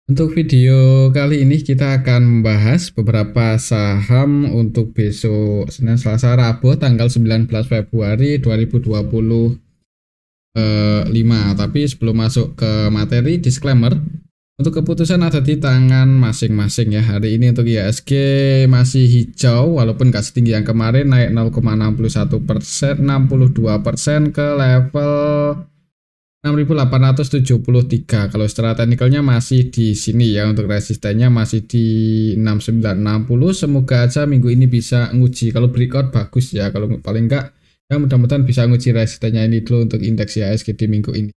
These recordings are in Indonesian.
Untuk video kali ini kita akan membahas beberapa saham untuk besok Senin, Selasa, Rabu tanggal 19 Februari 2025. Tapi sebelum masuk ke materi, disclaimer, untuk keputusan ada di tangan masing-masing ya. Hari ini untuk IHSG masih hijau walaupun nggak setinggi yang kemarin, naik 0,61%, 62% ke level 6.873. Kalau secara teknikalnya masih di sini ya, untuk resistennya masih di 6960. Semoga aja minggu ini bisa nguji. Kalau breakout bagus ya, kalau paling enggak ya mudah-mudahan bisa nguji resistennya ini dulu untuk indeks IHSG di minggu ini.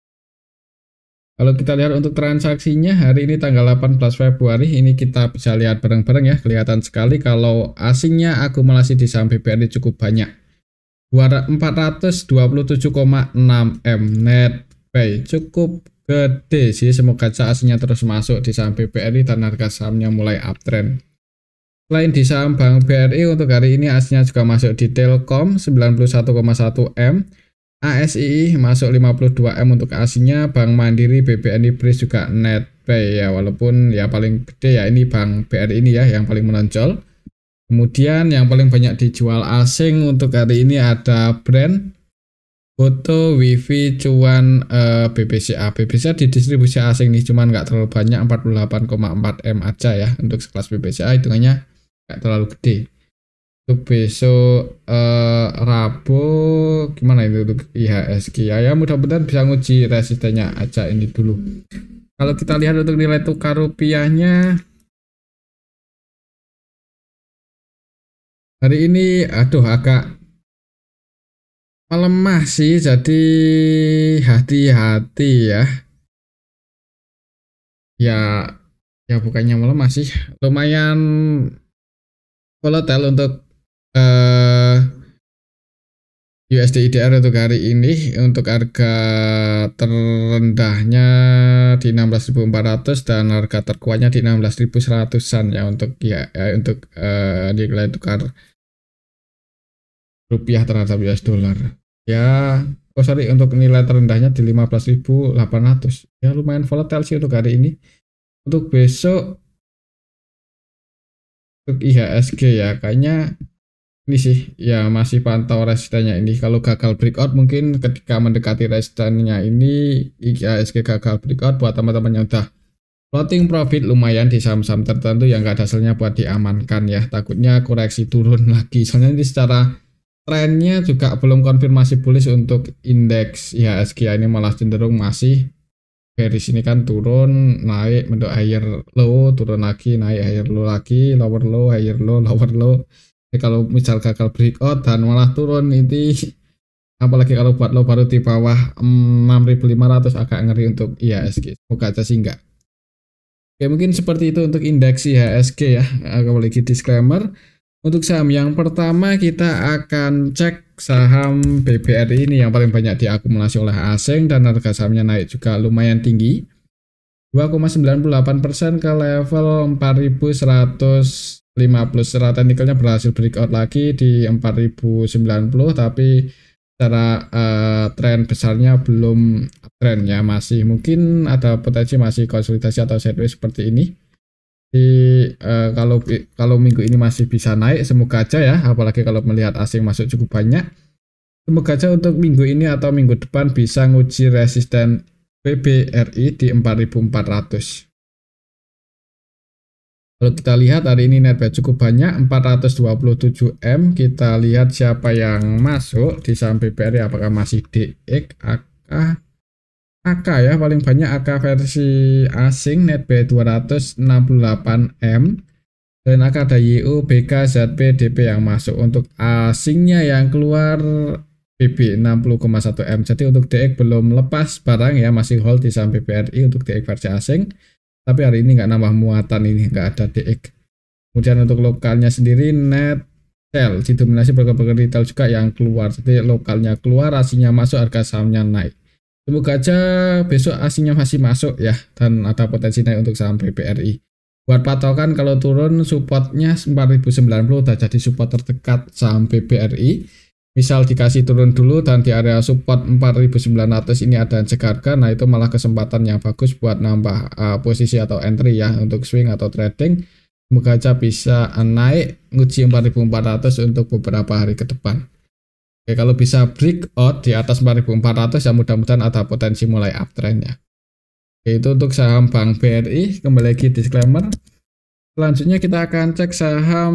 Kalau kita lihat untuk transaksinya hari ini tanggal 18 Februari ini kita bisa lihat bareng-bareng ya. Kelihatan sekali kalau asingnya akumulasi di saham BBRI cukup banyak. 427,6 M net cukup gede sih. Semoga asingnya terus masuk di saham BBRI dan harga sahamnya mulai uptrend. Selain di saham Bank BRI, untuk hari ini asingnya juga masuk di Telkom 91,1 M, ASI masuk 52 M untuk asingnya, Bank Mandiri, BBNI Bris juga net pay ya, walaupun ya paling gede ya ini Bank BRI ini ya yang paling menonjol. Kemudian yang paling banyak dijual asing untuk hari ini ada brand Foto, Wifi, Cuan, BBCA. BBCA di distribusi asing nih, cuman nggak terlalu banyak, 48,4 M aja ya. Untuk sekelas BBCA hitungannya nggak terlalu gede. Untuk besok Rabu gimana itu untuk IHSG ya, mudah-mudahan bisa nguji resistennya aja ini dulu. Kalau kita lihat untuk nilai tukar rupiahnya hari ini agak melemah sih, jadi hati-hati ya. Ya bukannya melemah sih, lumayan volatile untuk USD IDR untuk hari ini. Untuk harga terendahnya di 16.400 dan harga terkuatnya di 16.100-an ya untuk untuk nilai tukar rupiah terhadap US dollar ya. Untuk nilai terendahnya di 15.800 ya, lumayan volatile sih untuk hari ini. Untuk besok untuk IHSG ya kayaknya ini sih ya masih pantau resistennya ini. Kalau gagal breakout mungkin ketika mendekati resistennya ini IHSG gagal breakout, buat teman-teman yang udah floating profit lumayan di saham-saham tertentu yang gak ada hasilnya buat diamankan ya, takutnya koreksi turun lagi. Soalnya ini secara trennya juga belum konfirmasi bullish untuk indeks IHSG ini, malah cenderung masih dari sini kan turun naik bentuk higher low, turun lagi naik higher low lagi, lower low higher low lower low. Jadi kalau misal gagal breakout dan malah turun ini, apalagi kalau buat low baru di bawah 6.500 agak ngeri untuk IHSG. Semoga aja sih enggak. Oke, mungkin seperti itu untuk indeks IHSG ya. Kembali lagi disclaimer. Untuk saham yang pertama kita akan cek saham BBRI ini yang paling banyak diakumulasi oleh asing dan harga sahamnya naik juga lumayan tinggi, 2,98% ke level 4.150. Secara teknikalnya berhasil breakout lagi di 4.090, tapi secara tren besarnya belum tren ya, masih mungkin ada potensi masih konsolidasi atau sideways seperti ini. Kalau minggu ini masih bisa naik, semoga aja ya, apalagi kalau melihat asing masuk cukup banyak. Semoga aja untuk minggu ini atau minggu depan bisa nguji resisten BBRI di 4.400. Kalau kita lihat hari ini netbuy cukup banyak, 427 M. Kita lihat siapa yang masuk di saham BBRI, apakah masih DX, AK ya, paling banyak AK versi asing netbuy 268 M, dan AK ada YU, BK, ZP, DP yang masuk. Untuk asingnya yang keluar BB 60,1 M. Jadi untuk DX belum lepas barang ya, masih hold di saham BBRI untuk DX versi asing, tapi hari ini nggak nambah muatan, ini nggak ada DX. Kemudian untuk lokalnya sendiri net sell didominasi broker-broker retail juga yang keluar, jadi lokalnya keluar, asingnya masuk, harga sahamnya naik. Semoga aja besok asingnya masih masuk ya, dan ada potensi naik untuk saham BBRI. Buat patokan kalau turun supportnya 4.090 udah jadi support terdekat saham BBRI. misal dikasih turun dulu dan di area support 4.900 ini ada yang segarkan, nah itu malah kesempatan yang bagus buat nambah posisi atau entry ya untuk swing atau trading. Semoga aja bisa naik nguji 4.400 untuk beberapa hari ke depan. Oke, kalau bisa breakout di atas 4.400 ya mudah-mudahan ada potensi mulai uptrend ya. Oke, itu untuk saham Bank BRI. Kembali lagi disclaimer. Selanjutnya kita akan cek saham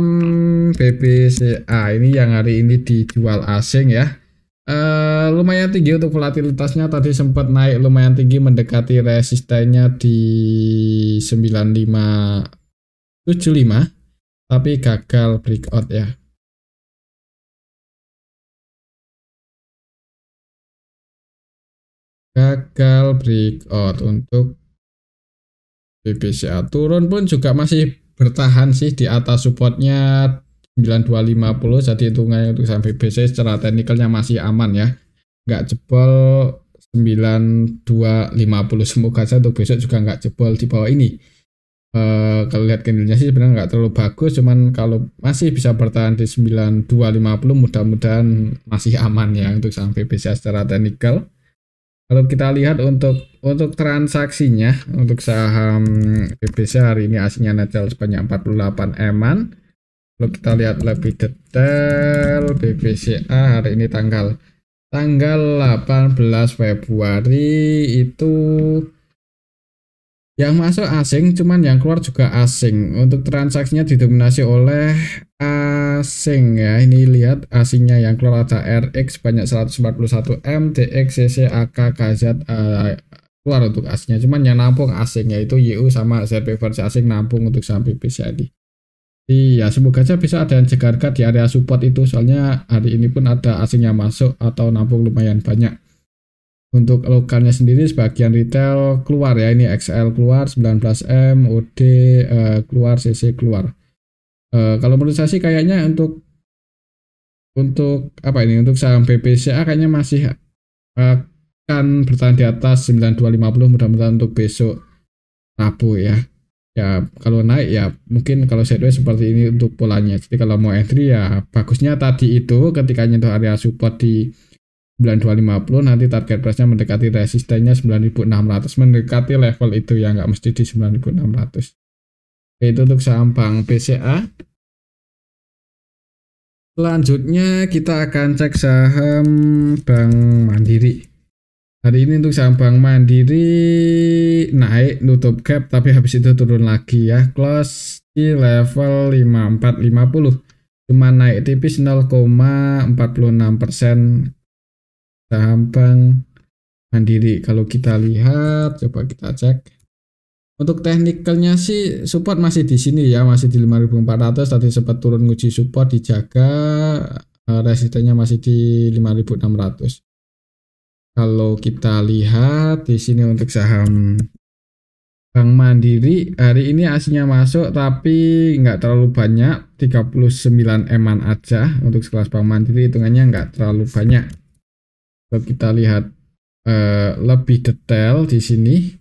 BBCA ini yang hari ini dijual asing ya. Lumayan tinggi untuk volatilitasnya, tadi sempat naik lumayan tinggi mendekati resistennya di 9575 tapi gagal breakout ya. Gagal breakout untuk BBCA. Turun pun juga masih bertahan sih di atas supportnya 9250, jadi hitungannya untuk saham BBC secara teknikalnya masih aman ya, nggak jebol 9250. Semoga saja untuk besok juga nggak jebol di bawah ini. Kalau lihat candlenya sih sebenarnya nggak terlalu bagus, cuman kalau masih bisa bertahan di 9250 mudah-mudahan masih aman ya untuk saham BBC secara teknikal. Kalau kita lihat untuk transaksinya untuk saham BBC hari ini aslinya net sell sebanyak 48 eman. Kalau kita lihat lebih detail BBCA hari ini tanggal 18 Februari itu yang masuk asing, cuman yang keluar juga asing. Untuk transaksinya didominasi oleh asing ya. Ini lihat asingnya yang keluar ada RX banyak 141 M, DX, CC, AK, KZ keluar untuk asingnya. Cuman yang nampung asing yaitu YU sama ZP versi asing nampung untuk saham BBC ini. Iya, semoga aja bisa ada yang jaga di area support itu, soalnya hari ini pun ada asingnya masuk atau nampung lumayan banyak. Untuk lokalnya sendiri sebagian retail keluar ya, ini XL keluar 19M, OD keluar, CC keluar. Kalau menurut saya sih kayaknya untuk apa ini, untuk saham BBCA kayaknya masih akan bertahan di atas 9250 mudah-mudahan untuk besok Rabu ya. Ya kalau naik ya mungkin kalau sideways seperti ini untuk polanya. Jadi kalau mau entry ya bagusnya tadi itu ketika nyentuh area support di 9250, nanti target price-nya mendekati resistennya 9600, mendekati level itu ya, nggak mesti di 9600. Itu untuk saham Bank BCA. Selanjutnya kita akan cek saham Bank Mandiri. Hari ini untuk saham Bank Mandiri naik nutup gap tapi habis itu turun lagi ya, close di level 5450, cuma naik tipis 0,46%. Saham Bank Mandiri kalau kita lihat, coba kita cek. Untuk teknikalnya sih support masih di sini ya, masih di 5400, tadi sempat turun nguji support dijaga, resistennya masih di 5600. Kalau kita lihat di sini untuk saham Bank Mandiri hari ini aslinya masuk tapi nggak terlalu banyak, 39 eman aja untuk sekelas Bank Mandiri, hitungannya nggak terlalu banyak. Kalau kita lihat lebih detail di sini,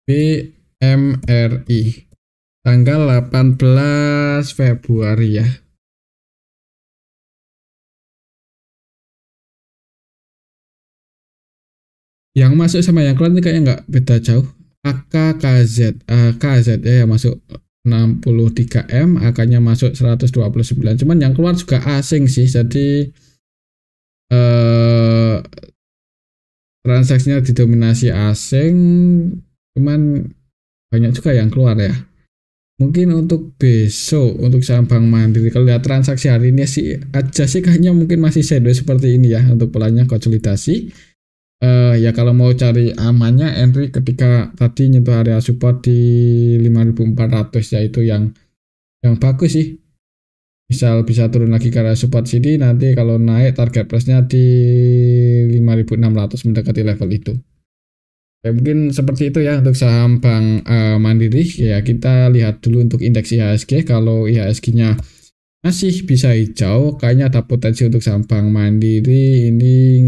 BMRI tanggal 18 Februari ya. Yang masuk sama yang keluar ini kayaknya nggak beda jauh. AK, KZ, KZ ya yang masuk 63M, AK-nya masuk 129. Cuman yang keluar juga asing sih, jadi transaksinya didominasi asing, cuman banyak juga yang keluar ya. Mungkin untuk besok untuk saham Bank Mandiri kalau lihat transaksi hari ini sih aja sih kayaknya mungkin masih sideways seperti ini ya, untuk polanya konsolidasi. Ya kalau mau cari amannya entry ketika tadi nyentuh area support di 5400 ya, itu yang bagus sih. Misal bisa turun lagi ke area support sini, nanti kalau naik target price-nya di 5600 mendekati level itu. Ya, mungkin seperti itu ya untuk saham Bank Mandiri. Ya kita lihat dulu untuk indeks IHSG. Kalau IHSG-nya masih bisa hijau, kayaknya ada potensi untuk saham Bank Mandiri ini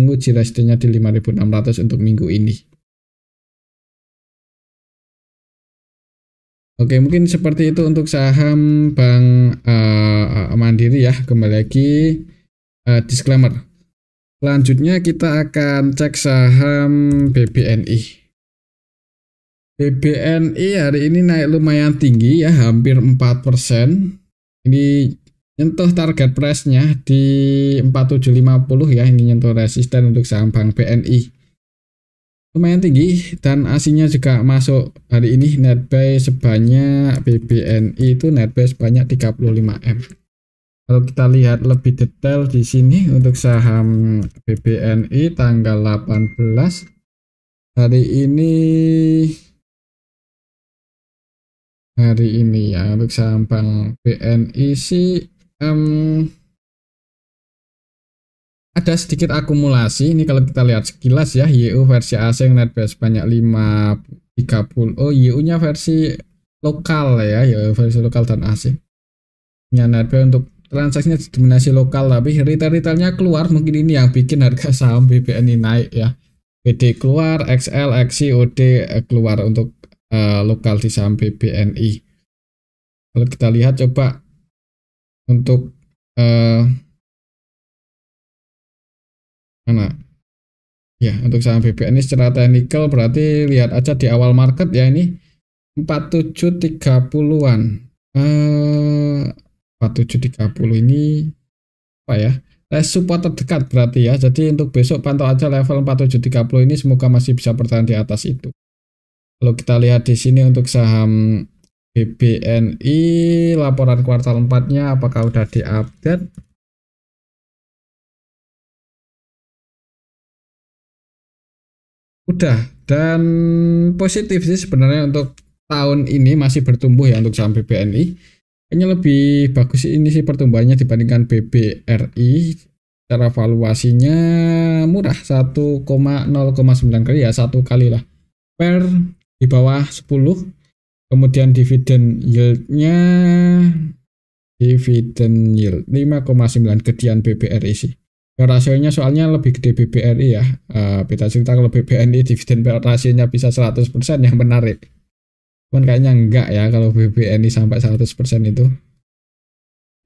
nguji resistennya di 5600 untuk minggu ini. Oke, mungkin seperti itu untuk saham Bank Mandiri ya. Kembali lagi disclaimer. Selanjutnya kita akan cek saham BBNI. BBNI hari ini naik lumayan tinggi ya, hampir 4%. Ini nyentuh target price-nya di 4750 ya, ini nyentuh resisten untuk saham Bank BNI. Lumayan tinggi dan aslinya juga masuk hari ini net buy sebanyak BBNI itu net buy sebanyak 35M. Kalau kita lihat lebih detail di sini untuk saham BBNI tanggal 18 hari ini ya, untuk saham Bank BNI sih ada sedikit akumulasi. Ini kalau kita lihat sekilas ya, YU versi asing net buy sebanyak 530. Oh, YU-nya versi lokal ya, YU versi lokal dan asing. Nya net buy untuk transaksinya didominasi lokal, tapi retail-retailnya keluar. Mungkin ini yang bikin harga saham BBNI naik ya. BD keluar, XL, XI, OD keluar untuk lokal di saham BBNI. Kalau kita lihat coba untuk mana ya, untuk saham BBNI secara teknikal berarti lihat aja di awal market ya, ini 4730-an 4730 ini apa ya, support terdekat berarti ya. Jadi untuk besok pantau aja level 4730 ini, semoga masih bisa bertahan di atas itu. Kalau kita lihat di sini untuk saham BBNI laporan kuartal 4-nya apakah udah diupdate? Udah, dan positif sih sebenarnya untuk tahun ini masih bertumbuh ya untuk saham BBNI. Kayaknya lebih bagus ini sih pertumbuhannya dibandingkan BBRI. Secara valuasinya murah, 1,09 kali ya, 1 kali lah per di bawah 10. Kemudian dividen yield-nya 5,9 gedean BBRI sih. Rasionya soalnya lebih gede BBRI ya. Beda cerita kalau BBNI dividen rasionya bisa 100% yang menarik. Cuman kayaknya enggak ya kalau BBNI sampai 100% itu.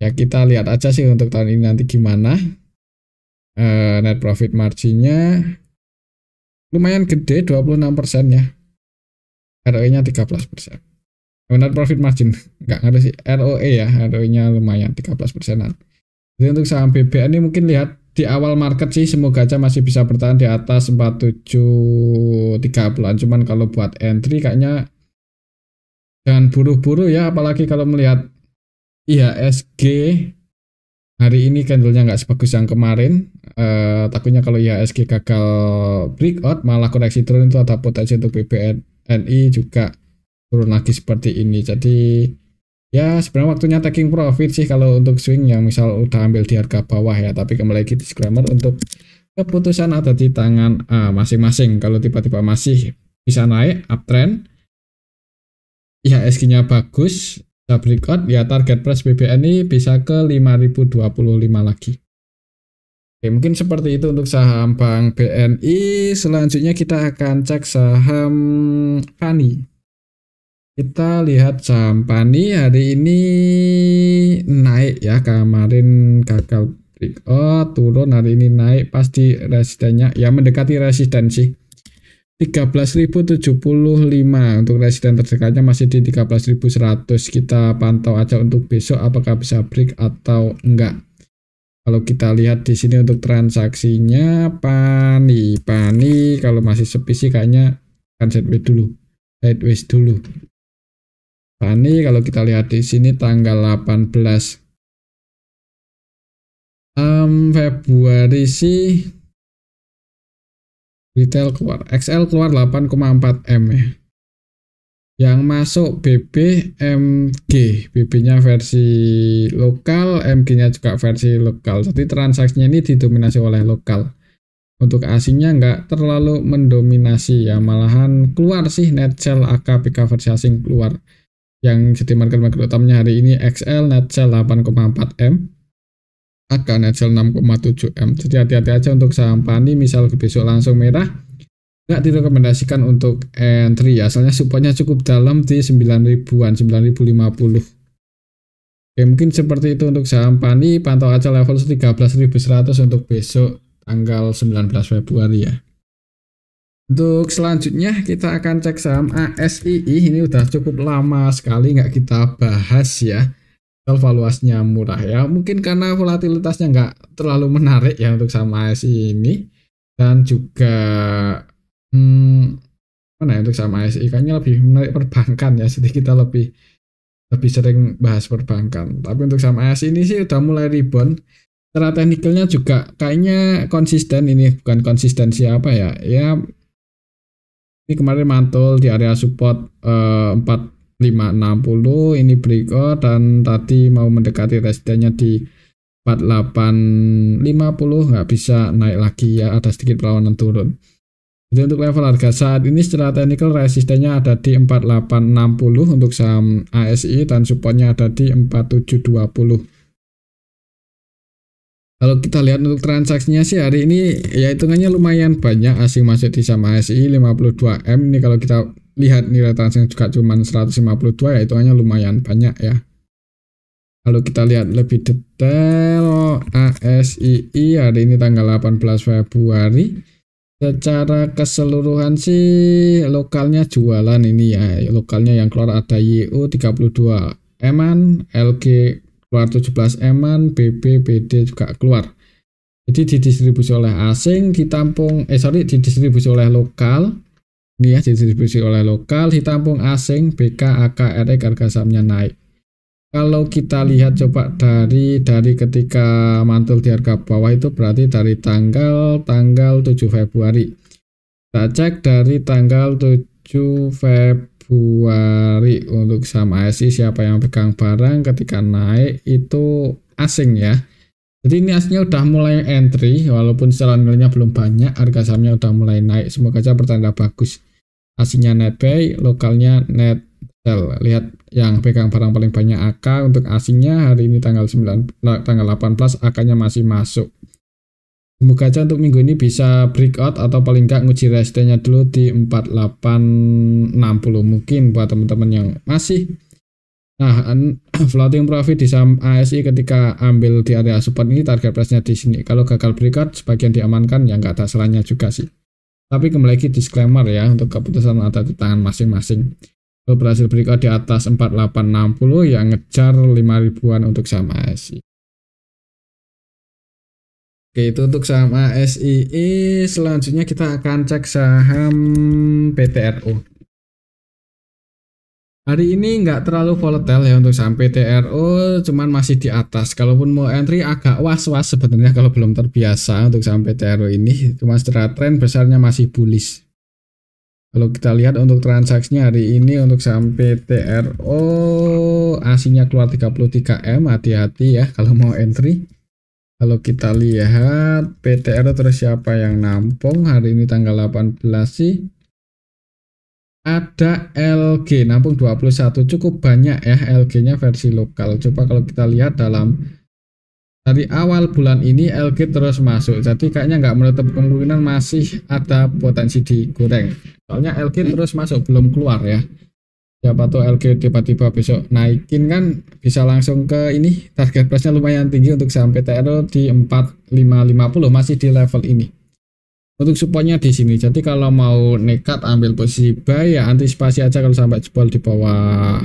Ya kita lihat aja sih untuk tahun ini nanti gimana. Net profit marginnya lumayan gede, 26% ya. ROE-nya 13%. Net profit margin enggak ngerti sih. ROE ya, ROE-nya lumayan 13%-an. Jadi untuk saham BBNI mungkin lihat di awal market sih, semoga aja masih bisa bertahan di atas 4730-an. Cuman kalau buat entry kayaknya jangan buru-buru ya, apalagi kalau melihat IHSG hari ini candlenya nggak sebagus yang kemarin. Takutnya kalau IHSG gagal breakout malah koreksi turun, itu ada potensi untuk BBNI juga turun lagi seperti ini. Jadi ya sebenarnya waktunya taking profit sih kalau untuk swing yang misal udah ambil di harga bawah ya. Tapi kembali lagi disclaimer, untuk keputusan ada di tangan masing-masing. Kalau tiba-tiba masih bisa naik uptrend, IHSG-nya bagus, bisa breakout ya, target price BBNI bisa ke 5025 lagi. Oke, mungkin seperti itu untuk saham Bank BNI. Selanjutnya kita akan cek saham PANI. Kita lihat saham PANI hari ini naik ya, kemarin gagal breakout, turun, hari ini naik pasti resistennya ya, mendekati resistensi 13.075. Untuk resisten terdekatnya masih di 13.100. Kita pantau aja untuk besok apakah bisa break atau enggak. Kalau kita lihat di sini untuk transaksinya PANI kalau masih sepi sih kayaknya kan sideways dulu. PANI kalau kita lihat di sini tanggal 18 Februari sih retail keluar, XL keluar 8,4M ya. Yang masuk BB, MG, BB-nya versi lokal, MG-nya juga versi lokal. Jadi transaksinya ini didominasi oleh lokal. Untuk asingnya nggak terlalu mendominasi ya, malahan keluar sih net sell AKPK versi asing keluar. Yang jadi market utamanya hari ini XL net sell 8,4M, AK net sell 6,7M. Jadi hati-hati aja untuk saham PANI, misal besok langsung merah nggak direkomendasikan untuk entry ya, soalnya supportnya cukup dalam di 9.000-an, 9.050. Oke, mungkin seperti itu untuk saham Pani. Pantau aja level 13.100 untuk besok tanggal 19 Februari ya. Untuk selanjutnya kita akan cek saham ASII. Ini udah cukup lama sekali nggak kita bahas ya. Valuasinya murah ya, mungkin karena volatilitasnya nggak terlalu menarik ya untuk saham ASI ini, dan juga mana ya, untuk saham ASI kayaknya lebih menarik perbankan ya, jadi kita lebih sering bahas perbankan. Tapi untuk saham ASI ini sih udah mulai rebound, secara teknikalnya juga kayaknya konsisten. Ini bukan konsistensi apa ya, ini kemarin mantul di area support 4560, ini breakout dan tadi mau mendekati resistennya di 4850, nggak bisa naik lagi ya, ada sedikit perlawanan turun. Jadi untuk level harga saat ini secara teknikal resistennya ada di 4860 untuk saham ASI dan supportnya ada di 4720. Kalau kita lihat untuk transaksinya sih hari ini ya hitungannya lumayan banyak asing masuk di saham ASI 52M. Ini kalau kita lihat nilai transaksi juga cuma 152 ya, hitungannya lumayan banyak ya. Kalau kita lihat lebih detail ASII hari ini tanggal 18 Februari, secara keseluruhan sih lokalnya jualan ini ya, lokalnya yang keluar ada YU 32 eman, LG keluar 17 eman, BB, BD juga keluar. Jadi didistribusi oleh asing, didistribusi oleh lokal. Ini ya, didistribusi oleh lokal, ditampung asing, BK, AK, RX, harga sahamnya naik. Kalau kita lihat coba dari ketika mantul di harga bawah itu berarti dari tanggal 7 Februari. Kita cek dari tanggal 7 Februari untuk saham ASI siapa yang pegang barang ketika naik itu asing ya. Jadi ini aslinya udah mulai entry, walaupun secara nilainya belum banyak, harga sahamnya udah mulai naik. Semoga saja pertanda bagus. Aslinya net buy, lokalnya net sell. Lihat yang pegang barang paling banyak AK untuk aslinya hari ini tanggal 18 AK-nya masih masuk. Semoga aja untuk minggu ini bisa breakout atau paling nggak nguji resistennya dulu di 4860 mungkin buat teman-teman yang masih. Nah, floating profit di saham ASI ketika ambil di area support ini target price-nya di sini. Kalau gagal breakout sebagian diamankan ya nggak ada salahnya juga sih. Tapi kembali lagi disclaimer ya, untuk keputusan ada di tangan masing-masing. Kalau berhasil breakout di atas 4860 ya ngejar 5.000-an untuk saham ASI. Oke, itu untuk saham ASII. Selanjutnya kita akan cek saham PTRO. Hari ini nggak terlalu volatile ya untuk saham PTRO, cuman masih di atas. Kalaupun mau entry agak was-was sebenarnya kalau belum terbiasa untuk saham PTRO ini. Cuma secara tren besarnya masih bullish. Kalau kita lihat untuk transaksinya hari ini untuk saham PTRO, aslinya keluar 33M, hati-hati ya kalau mau entry. Kalau kita lihat PTRO terus siapa yang nampung hari ini tanggal 18 sih. Ada LG nampung 21, cukup banyak ya LG-nya versi lokal. Coba kalau kita lihat dari awal bulan ini LG terus masuk, jadi kayaknya nggak menutup kemungkinan masih ada potensi digoreng. Soalnya LG terus masuk, belum keluar ya. Siapa tuh LG tiba-tiba besok naikin kan bisa langsung ke ini. Target price-nya lumayan tinggi untuk saham PTRO di 4550, masih di level ini. Untuk supportnya di sini. Jadi kalau mau nekat ambil posisi buy ya antisipasi aja kalau sampai jebol di bawah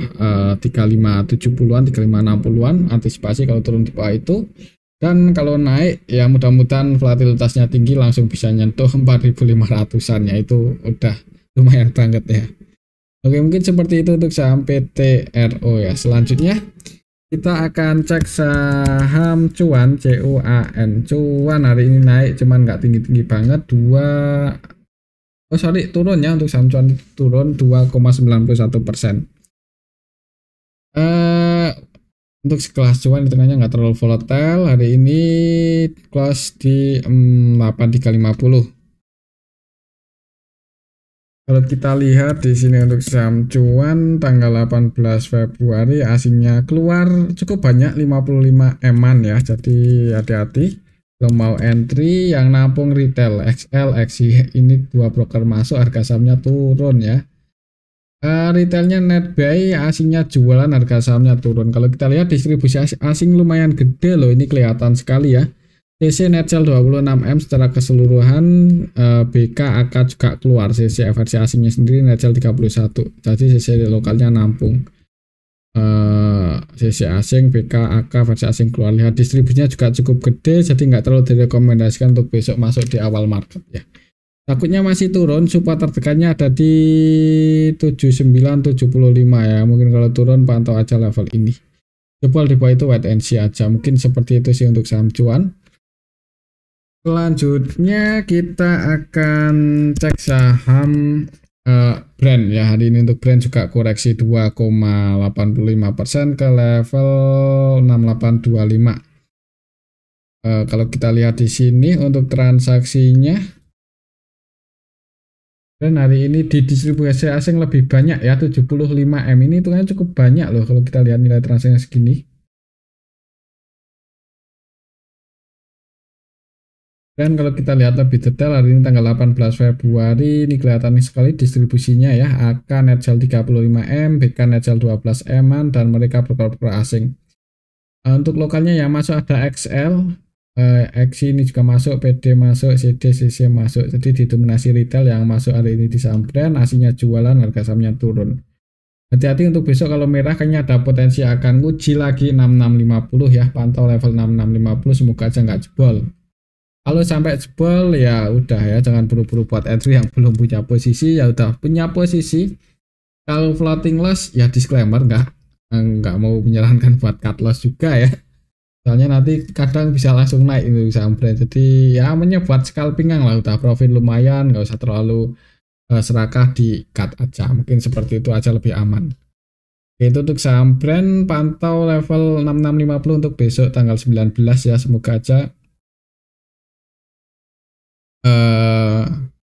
3570-an, 3560-an, antisipasi kalau turun di bawah itu. Dan kalau naik ya mudah-mudahan volatilitasnya tinggi langsung bisa nyentuh 4500-an ya, itu udah lumayan banget ya. Oke, mungkin seperti itu untuk saham PTRO ya. Selanjutnya kita akan cek saham cuan, CUAN. Cuan hari ini naik cuman nggak tinggi-tinggi banget, turun ya, untuk saham cuan turun 2,91%. Untuk sekelas cuan hitungannya nggak terlalu volatile. Hari ini close di 8350. Kalau kita lihat di sini untuk saham cuan tanggal 18 Februari asingnya keluar cukup banyak 55 eman ya, jadi hati-hati. Kalau mau entry yang nampung retail XL, XI ini dua broker masuk, harga sahamnya turun ya. Retailnya NetBuy, asingnya jualan, harga sahamnya turun. Kalau kita lihat distribusi asing lumayan gede loh, ini kelihatan sekali ya. CC net sell 26M secara keseluruhan, BK AK juga keluar, CC versi asingnya sendiri net sell 31. Jadi CC lokalnya nampung. CC asing, BK AK versi asing keluar. Lihat distribusinya juga cukup gede, jadi nggak terlalu direkomendasikan untuk besok masuk di awal market ya. Takutnya masih turun, support terdekatnya ada di 7975 ya. Mungkin kalau turun pantau aja level ini. Jebol di bawah itu wait and see aja. Mungkin seperti itu sih untuk saham cuan. Selanjutnya kita akan cek saham brand ya. Hari ini untuk brand juga koreksi 2,85% ke level 6825. Kalau kita lihat di sini untuk transaksinya, dan hari ini di distribusi asing lebih banyak ya, 75M ini itu kan cukup banyak loh kalau kita lihat nilai transaksinya segini. Dan kalau kita lihat lebih detail hari ini tanggal 18 Februari ini kelihatan sekali distribusinya ya. AK net sell 35M, BK net sell 12M dan mereka broker-broker asing. Untuk lokalnya yang masuk ada XL, XI ini juga masuk, PD masuk, CD, CC masuk. Jadi didominasi retail yang masuk hari ini di saham brand, aslinya jualan, harga sahamnya turun. Hati-hati untuk besok kalau merah kayaknya ada potensi akan uji lagi 6650 ya, pantau level 6650 semoga aja nggak jebol. Kalau sampai jebol ya udah ya, jangan buru-buru buat entry yang belum punya posisi, ya udah punya posisi. Kalau floating loss ya disclaimer nggak mau menyarankan buat cut loss juga ya. Soalnya nanti kadang bisa langsung naik itu saham brand. Jadi ya buat scalpingan lah, udah profit lumayan, nggak usah terlalu serakah di cut aja. Mungkin seperti itu aja lebih aman. Itu untuk saham brand, pantau level 6650 untuk besok tanggal 19 ya. Semoga aja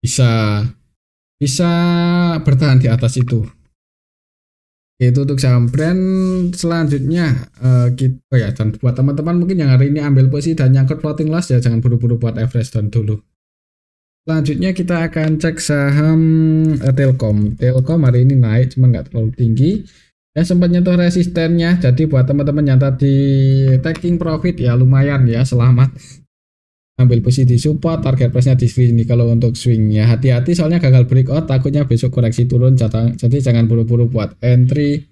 bisa bertahan di atas itu. Itu untuk saham brand. Selanjutnya kita ya, dan buat teman-teman mungkin yang hari ini ambil posisi dan nyangkut floating loss ya jangan buru-buru buat average down dulu. Selanjutnya kita akan cek saham Telkom. Telkom hari ini naik cuman nggak terlalu tinggi ya, sempat nyentuh resistennya. Jadi buat teman-teman yang tadi taking profit ya lumayan ya, selamat ambil posisi di support, target price-nya di sini. Kalau untuk swing ya hati-hati soalnya gagal breakout, takutnya besok koreksi turun, jadi jangan buru-buru buat entry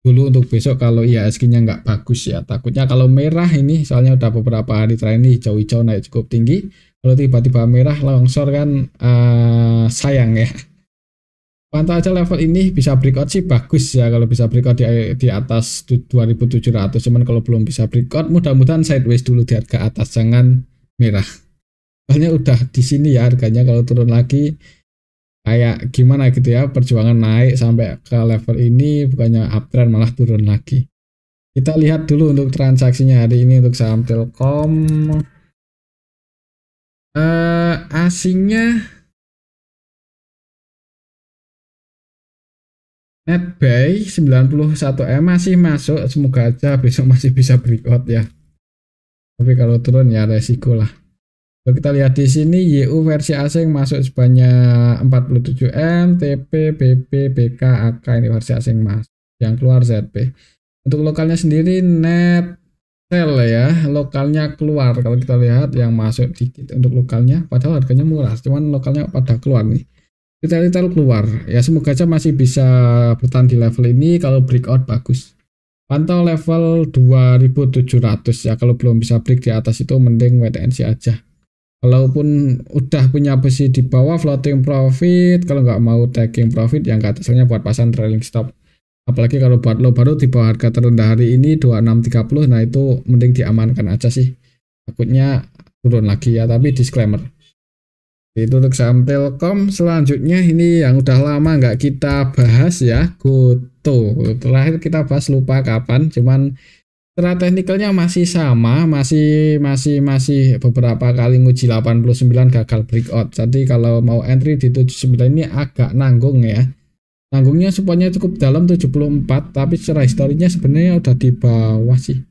dulu untuk besok kalau IHSG-nya nggak bagus ya. Takutnya kalau merah ini soalnya udah beberapa hari terakhir ini hijau-hijau naik cukup tinggi, kalau tiba-tiba merah longsor kan sayang ya. Pantau aja level ini, bisa breakout sih bagus ya kalau bisa breakout di atas 2700, cuman kalau belum bisa breakout mudah-mudahan sideways dulu di harga atas, jangan merah. Soalnya udah di sini ya harganya, kalau turun lagi kayak gimana gitu ya, perjuangan naik sampai ke level ini bukannya uptrend malah turun lagi. Kita lihat dulu untuk transaksinya hari ini untuk saham Telkom. Asingnya NetBuy 91M masih masuk, semoga aja besok masih bisa breakout ya. Tapi kalau turun ya resiko lah. Kalau kita lihat di sini YU versi asing masuk sebanyak 47M, TP, BP, BK, AK ini versi asing masuk. Yang keluar ZP. Untuk lokalnya sendiri net sell ya, lokalnya keluar. Kalau kita lihat yang masuk dikit untuk lokalnya, padahal harganya murah, cuman lokalnya pada keluar nih. Retail keluar. Ya semoga aja masih bisa bertahan di level ini, kalau breakout bagus. Pantau level 2700 ya, kalau belum bisa break di atas itu mending wait and see aja. Kalaupun udah punya posisi di bawah floating profit, kalau nggak mau taking profit yang ke atasnya buat pasang trailing stop. Apalagi kalau buat lo baru di bawah harga terendah hari ini 2630, nah itu mending diamankan aja sih. Takutnya turun lagi ya, tapi disclaimer. Itu untuk saham Telkom. Selanjutnya ini yang udah lama nggak kita bahas ya, GoTo. Terakhir kita bahas lupa kapan, cuman secara teknikalnya masih sama, masih beberapa kali nguji 89 gagal breakout. Jadi kalau mau entry di 79 ini agak nanggung ya. Nanggungnya supportnya cukup dalam 74, tapi secara historinya sebenarnya udah di bawah sih.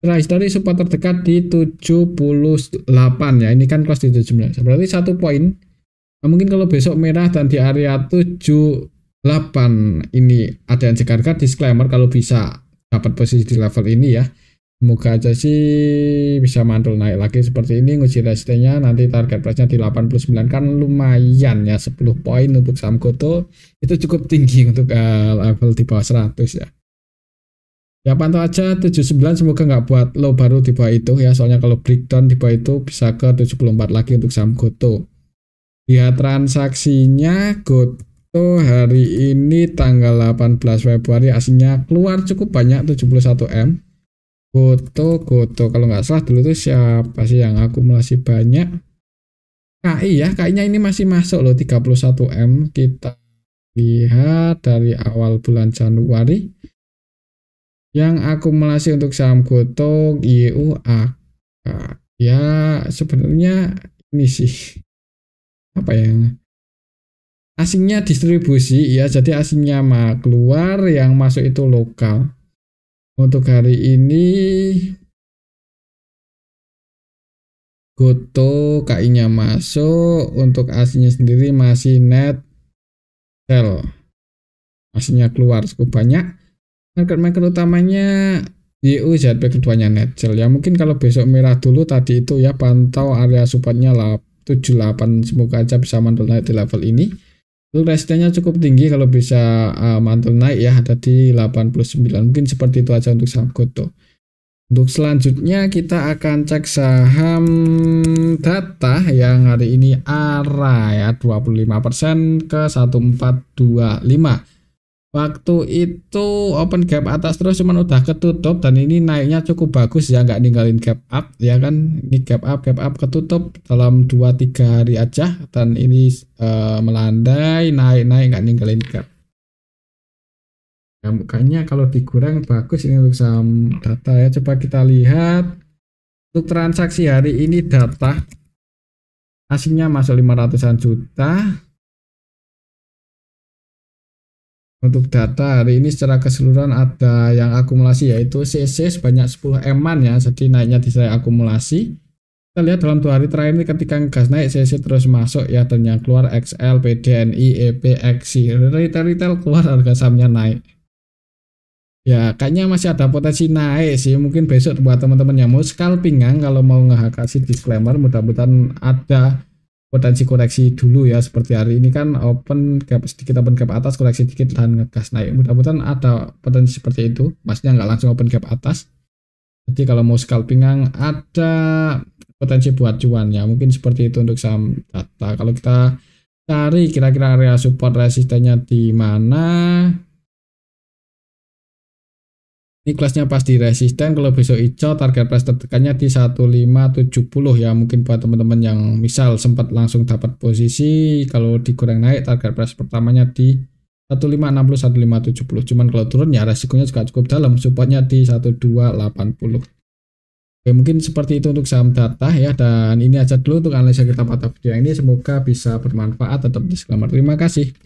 History support terdekat di 78 ya. Ini kan close di 79. Berarti 1 poin. Nah, mungkin kalau besok merah dan di area 78 ini ada yang jaga disclaimer kalau bisa dapat posisi di level ini ya. Semoga aja sih bisa mantul naik lagi seperti ini. Nguji resistennya nanti target price-nya di 89 kan lumayan ya, 10 poin untuk saham Goto itu cukup tinggi untuk level di bawah 100 ya. Ya pantau aja 79, semoga nggak buat low baru di bawah itu ya, soalnya kalau breakdown di bawah itu bisa ke 74 lagi untuk saham Goto. Lihat transaksinya Goto hari ini tanggal 18 Februari aslinya keluar cukup banyak 71M. Goto kalau nggak salah dulu tuh siapa sih yang akumulasi banyak? KI ya, KI-nya ini masih masuk loh 31M. Kita lihat dari awal bulan Januari. Yang akumulasi untuk saham Goto, IUAK. Ya sebenarnya ini sih apa yang asingnya distribusi ya, jadi asingnya mah keluar, yang masuk itu lokal. Untuk hari ini Goto KI-nya masuk, untuk asingnya sendiri masih net sell, asingnya keluar cukup banyak. Market utamanya YU ZP keduanya net sell ya. Mungkin kalau besok merah dulu tadi itu ya, pantau area supportnya 78, semoga aja bisa mantul naik di level ini. Untuk resistennya cukup tinggi, kalau bisa mantul naik ya, ada di 89. Mungkin seperti itu aja untuk saham Goto. Untuk selanjutnya kita akan cek saham data yang hari ini ARA ya, 25% ke 1425. Waktu itu open gap atas terus, cuman udah ketutup, dan ini naiknya cukup bagus ya, nggak ninggalin gap up ya kan. Ini gap up ketutup dalam 2-3 hari aja, dan ini melandai naik nggak ninggalin gap ya. Makanya kalau digoreng bagus ini untuk saham data ya. Coba kita lihat untuk transaksi hari ini, data asingnya masuk 500-an juta. Untuk data hari ini secara keseluruhan ada yang akumulasi yaitu CC sebanyak 10 M-an ya, jadi naiknya di saya akumulasi. Kita lihat dalam 2 hari terakhir ini ketika gas naik CC terus masuk ya, dan yang keluar XL, PDNI, EP, XI. Retail keluar harga sahamnya naik. Ya kayaknya masih ada potensi naik sih, mungkin besok buat teman-teman yang mau scalpingan, kalau mau kasih disclaimer, mudah-mudahan ada potensi koreksi dulu ya. Seperti hari ini kan open gap sedikit, open gap atas, koreksi sedikit dan ngegas naik, mudah-mudahan ada potensi seperti itu, maksudnya nggak langsung open gap atas. Jadi kalau mau scalpingan ada potensi buat cuan ya, mungkin seperti itu untuk saham data. Kalau kita cari kira-kira area support resistennya di mana, ini kelasnya pas di resisten. Kalau besok hijau target price tertekannya di 1570 ya. Mungkin buat teman-teman yang misal sempat langsung dapat posisi, kalau digoreng naik target price pertamanya di 1560 1570. Cuman kalau turun ya resikonya juga cukup dalam, supportnya di 1280. Oke, mungkin seperti itu untuk saham data ya. Dan ini aja dulu untuk analisa kita pada video ini, semoga bisa bermanfaat. Tetap disclaimer, terima kasih.